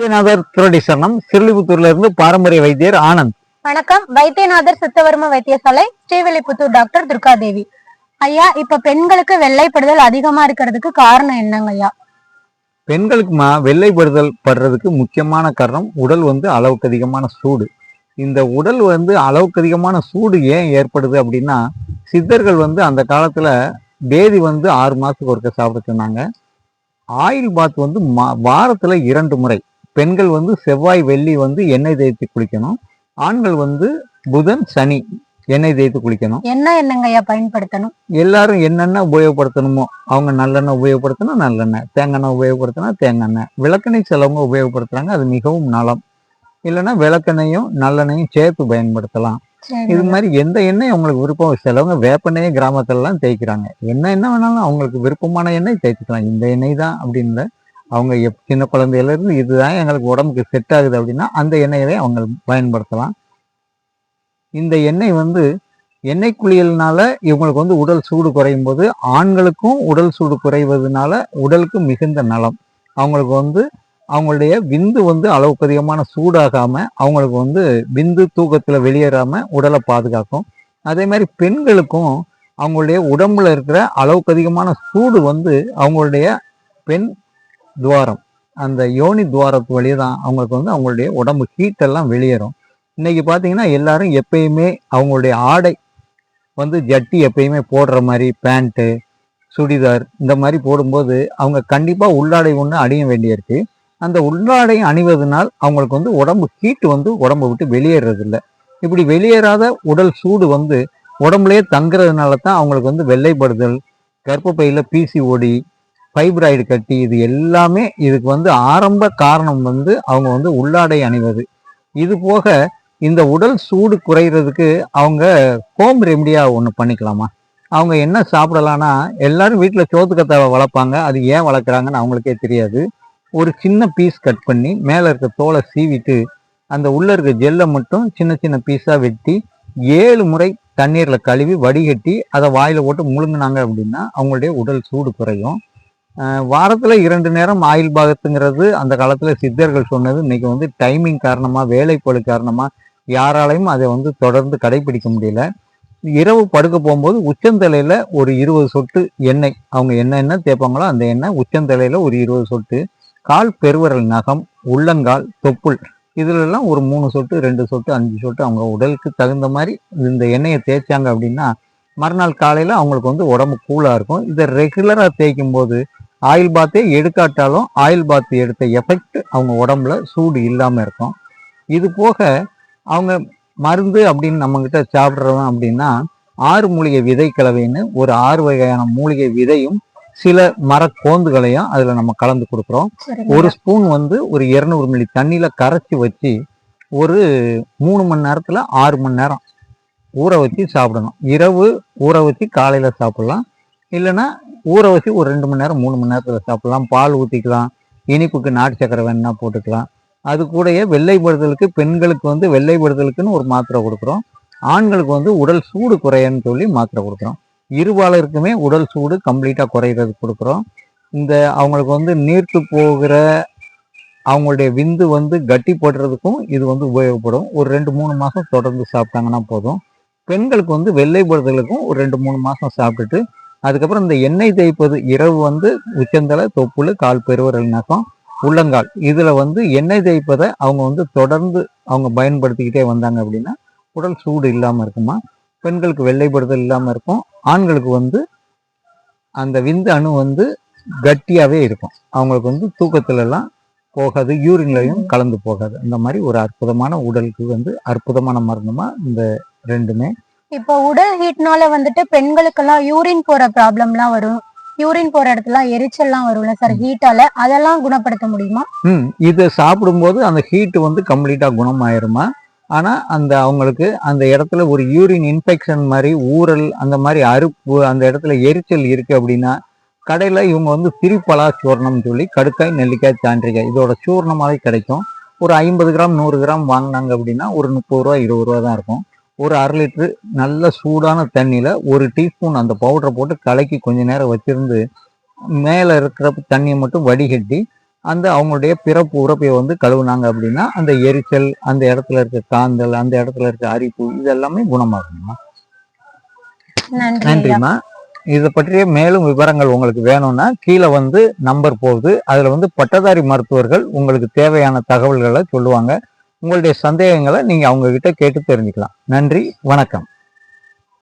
வைத்தியநாதர் துரடிசரணம் சிறுலிபுத்தூர்ல இருந்து பாரம்பரிய வைத்தியர் ஆனந்த். வணக்கம். வைத்தியநாதர் சித்தவர்ம வைத்தியசாலை, ஸ்ரீவில்லிபுத்தூர். டாக்டர் துர்காதேவி. ஐயா, இப்ப பெண்களுக்கு வெள்ளைப்படுதல் அதிகமா இருக்கிறதுக்கு காரணம் என்னங்க ஐயா? பெண்களுக்கு வெள்ளைப்படுதல் படுறதுக்கு முக்கியமான காரணம் உடல் அளவுக்கு அதிகமான சூடு. இந்த உடல் அளவுக்கு அதிகமான சூடு ஏன் ஏற்படுது அப்படின்னா, சித்தர்கள் அந்த காலத்துல பேதி 6 மாசத்துக்கு ஒருக்க சாப்பிட சொன்னாங்க. ஆயில் பாத் வாரத்துல 2 முறை. பெண்கள் செவ்வாய் வெள்ளி எண்ணெய் தேய்த்து குளிக்கணும். ஆண்கள் புதன் சனி எண்ணெய் தேய்த்து குளிக்கணும். என்ன எண்ணெய்ங்க ஐயா பயன்படுத்தணும்? எல்லாரும் என்னென்ன உபயோகப்படுத்தணுமோ அவங்க நல்லெண்ணெய் உபயோகப்படுத்தணும், நல்லெண்ணெய். தேங்காய் உபயோகப்படுத்தினா தேங்காய். விளக்கெண்ணெய் சிலவங்க உபயோகப்படுத்துறாங்க, அது மிகவும் நலம். இல்லைன்னா விளக்கெண்ணையும் நல்லெண்ணையும் சேர்த்து பயன்படுத்தலாம். இது மாதிரி எந்த எண்ணெய் அவங்களுக்கு விருப்பம். சிலவங்க வேப்பெண்ணையே கிராமத்துல எல்லாம் தேய்க்கிறாங்க. என்ன வேணாலும் அவங்களுக்கு விருப்பமான எண்ணெய் தேய்ச்சிக்கலாம். இந்த எண்ணெய் தான் அப்படின்னு அவங்க சின்ன குழந்தையில இருந்து இதுதான் எங்களுக்கு உடம்புக்கு செட் ஆகுது அப்படின்னா அந்த எண்ணெயவே அவங்க பயன்படுத்தலாம். இந்த எண்ணெய் எண்ணெய் குளியல்னால இவங்களுக்கு உடல் சூடு குறையும் போது ஆண்களுக்கும் உடல் சூடு குறைவதனால உடலுக்கு மிகுந்த நலம். அவங்களுக்கு அவங்களுடைய விந்து அளவுக்கு அதிகமான சூடாகாம அவங்களுக்கு விந்து தூக்கத்துல வெளியேறாம உடலை பாதுகாக்கும். அதே மாதிரி பெண்களுக்கும் அவங்களுடைய உடம்புல இருக்கிற அளவுக்கு அதிகமான சூடு அவங்களுடைய பெண் துவாரம், அந்த யோனி துவாரத்து வழியே தான் அவங்களுக்கு அவங்களுடைய உடம்பு ஹீட் எல்லாம் வெளியேறும். இன்னைக்கு பார்த்தீங்கன்னா எல்லாரும் எப்பயுமே அவங்களுடைய ஆடை ஜட்டி எப்பயுமே போடுற மாதிரி பேண்ட்டு சுடிதார் இந்த மாதிரி போடும்போது அவங்க கண்டிப்பா உள்ளாடை ஒன்று அணிய வேண்டியிருக்கு. அந்த உள்ளாடை அணிவதனால் அவங்களுக்கு உடம்பு ஹீட் உடம்பை விட்டு வெளியேறது இல்லை. இப்படி வெளியேறாத உடல் சூடு உடம்புலயே தங்குறதுனால தான் அவங்களுக்கு வெள்ளைப்படுதல், கர்ப்பப்பையில பிசிஓடி, ஃபைப்ராய்டு கட்டி, இது எல்லாமே இதுக்கு ஆரம்ப காரணம் அவங்க உள்ளாடை அணிவது. இது போக இந்த உடல் சூடு குறைகிறதுக்கு அவங்க ஹோம் ரெமடியா ஒன்று பண்ணிக்கலாமா? அவங்க என்ன சாப்பிடலாம்னா, எல்லாரும் வீட்டில் சோத்துக்கத்தாவை வளர்ப்பாங்க. அது ஏன் வளர்க்குறாங்கன்னு அவங்களுக்கே தெரியாது. ஒரு சின்ன பீஸ் கட் பண்ணி மேலே இருக்க தோலை சீவிட்டு அந்த உள்ள இருக்க ஜெல்லை மட்டும் சின்ன சின்ன பீஸாக வெட்டி 7 முறை தண்ணீரில் கழுவி வடிகட்டி அதை வாயில் போட்டு முழுங்கினாங்க அப்படின்னா அவங்களுடைய உடல் சூடு குறையும். வாரத்தில் 2 நேரம் ஆயில் பாகத்துங்கிறது அந்த காலத்தில் சித்தர்கள் சொன்னது. இன்னைக்கு டைமிங் காரணமாக, வேலைப்பளு காரணமாக யாராலையும் அதை தொடர்ந்து கடைபிடிக்க முடியல. இரவு படுக்க போகும்போது உச்சந்தலையில் ஒரு 20 சொட்டு எண்ணெய், அவங்க என்ன தேய்ப்பாங்களோ அந்த எண்ணெய் உச்சந்தலையில் ஒரு 20 சொட்டு, கால் பெருவரல் நகம், உள்ளங்கால், தொப்புள் இதுலெல்லாம் ஒரு 3 சொட்டு, 2 சொட்டு, 5 சொட்டு அவங்க உடலுக்கு தகுந்த மாதிரி இந்த எண்ணெயை தேய்ச்சாங்க அப்படின்னா மறுநாள் காலையில் அவங்களுக்கு உடம்பு கூலாக இருக்கும். இதை ரெகுலராக தேய்க்கும் போது ஆயில் பாத்தே எடுக்காட்டாலும் ஆயில் பாத் எடுத்த எஃபெக்ட் அவங்க உடம்புல சூடு இல்லாமல் இருக்கும். இது போக அவங்க மருந்து அப்படின்னு நம்மக்கிட்ட சாப்பிட்றோம் அப்படின்னா 6 மூலிகை விதை கலவைன்னு ஒரு 6 வகையான மூலிகை விதையும் சில மரக்கோந்துகளையும் அதில் நம்ம கலந்து கொடுக்குறோம். ஒரு ஸ்பூன் ஒரு 200 மில்லி தண்ணியில் கரைச்சி வச்சு ஒரு 3 மணி நேரத்தில் 6 மணி நேரம் ஊற வச்சு சாப்பிடணும். இரவு ஊற வச்சு காலையில் சாப்பிட்லாம். இல்லைன்னா ஊற வச்சு ஒரு 2 மணி நேரம் 3 மணி நேரத்தில் சாப்பிட்லாம். பால் ஊற்றிக்கலாம். இனிப்புக்கு நாட்டு சக்கரை வேணுன்னா போட்டுக்கலாம். அது கூடயே வெள்ளைப்படுதலுக்கு, பெண்களுக்கு வெள்ளைப்படுதலுக்குன்னு ஒரு மாத்திரை கொடுக்குறோம். ஆண்களுக்கு உடல் சூடு குறையன்னு சொல்லி மாத்திரை கொடுக்குறோம். இருபாலருக்குமே உடல் சூடு கம்ப்ளீட்டாக குறையிறது கொடுக்குறோம். இந்த அவங்களுக்கு நீர்த்து போகிற அவங்களுடைய விந்து கட்டி போடுறதுக்கும் இது உபயோகப்படும். ஒரு 2-3 மாதம் தொடர்ந்து சாப்பிட்டாங்கன்னா போதும். பெண்களுக்கு வெள்ளைப்படுதலுக்கும் ஒரு 2-3 மாதம் சாப்பிட்டுட்டு அதுக்கப்புறம் இந்த எண்ணெய் தேய்ப்பது இரவு உச்சந்தலை, தொப்புள், கால் பெருவரல் நகம், உள்ளங்கால் இதில் எண்ணெய் தேய்ப்பதை அவங்க தொடர்ந்து அவங்க பயன்படுத்திக்கிட்டே வந்தாங்க அப்படின்னா உடல் சூடு இல்லாமல் இருக்குமா. பெண்களுக்கு வெள்ளைப்படுதல் இல்லாமல் இருக்கும். ஆண்களுக்கு அந்த விந்து அணு கட்டியாகவே இருக்கும். அவங்களுக்கு தூக்கத்துலலாம் போகாது, யூரின்லையும் கலந்து போகாது. அந்த மாதிரி ஒரு அற்புதமான உடலுக்கு அற்புதமான மருந்துமா இந்த ரெண்டுமே. இப்போ உடல் ஹீட்னால பெண்களுக்கெல்லாம் யூரின் போற ப்ராப்ளம்லாம் வரும். யூரின் போற இடத்துல எரிச்சல்லாம் வரும்ல சார் ஹீட்டால, அதெல்லாம் குணப்படுத்த முடியுமா? இதை சாப்பிடும்போது அந்த ஹீட் கம்ப்ளீட்டா குணமாயிருமா. ஆனா அந்த அவங்களுக்கு அந்த இடத்துல ஒரு யூரின் இன்ஃபெக்ஷன் மாதிரி, ஊறல், அந்த மாதிரி அறுப்பு, அந்த இடத்துல எரிச்சல் இருக்கு அப்படின்னா கடையில இவங்க திரிப்பலா சூர்ணம்னு சொல்லி கடுக்காய், நெல்லிக்காய், சான்றிக்காய் இதோட சூர்ணமாவே கிடைக்கும். ஒரு 50 கிராம் 100 கிராம் வாங்கினாங்க அப்படின்னா ஒரு 30 ரூபா 20 ரூபா தான் இருக்கும். ஒரு 1/2 லிட்டரு நல்ல சூடான தண்ணியில 1 டீஸ்பூன் அந்த பவுடரை போட்டு கலக்கி கொஞ்ச நேரம் வச்சிருந்து மேலே இருக்கிற தண்ணியை மட்டும் வடிகட்டி அந்த அவங்களுடைய பிறப்பு உறுப்பை வந்து கழுவுனாங்க அப்படின்னா அந்த எரிச்சல், அந்த இடத்துல இருக்க காந்தல், அந்த இடத்துல இருக்க அரிப்பு இது எல்லாமே குணமாகுமா. நன்றி ஐயா. நன்றிம்மா. இதை பற்றிய மேலும் விவரங்கள் உங்களுக்கு வேணும்னா கீழே வந்து நம்பர் போகுது, அதுல வந்து பட்டதாரி மருத்துவர்கள் உங்களுக்கு தேவையான தகவல்களை சொல்லுவாங்க. உங்களுடைய சந்தேகங்களை நீங்க அவங்க கிட்ட கேட்டு தெரிஞ்சுக்கலாம். நன்றி, வணக்கம்.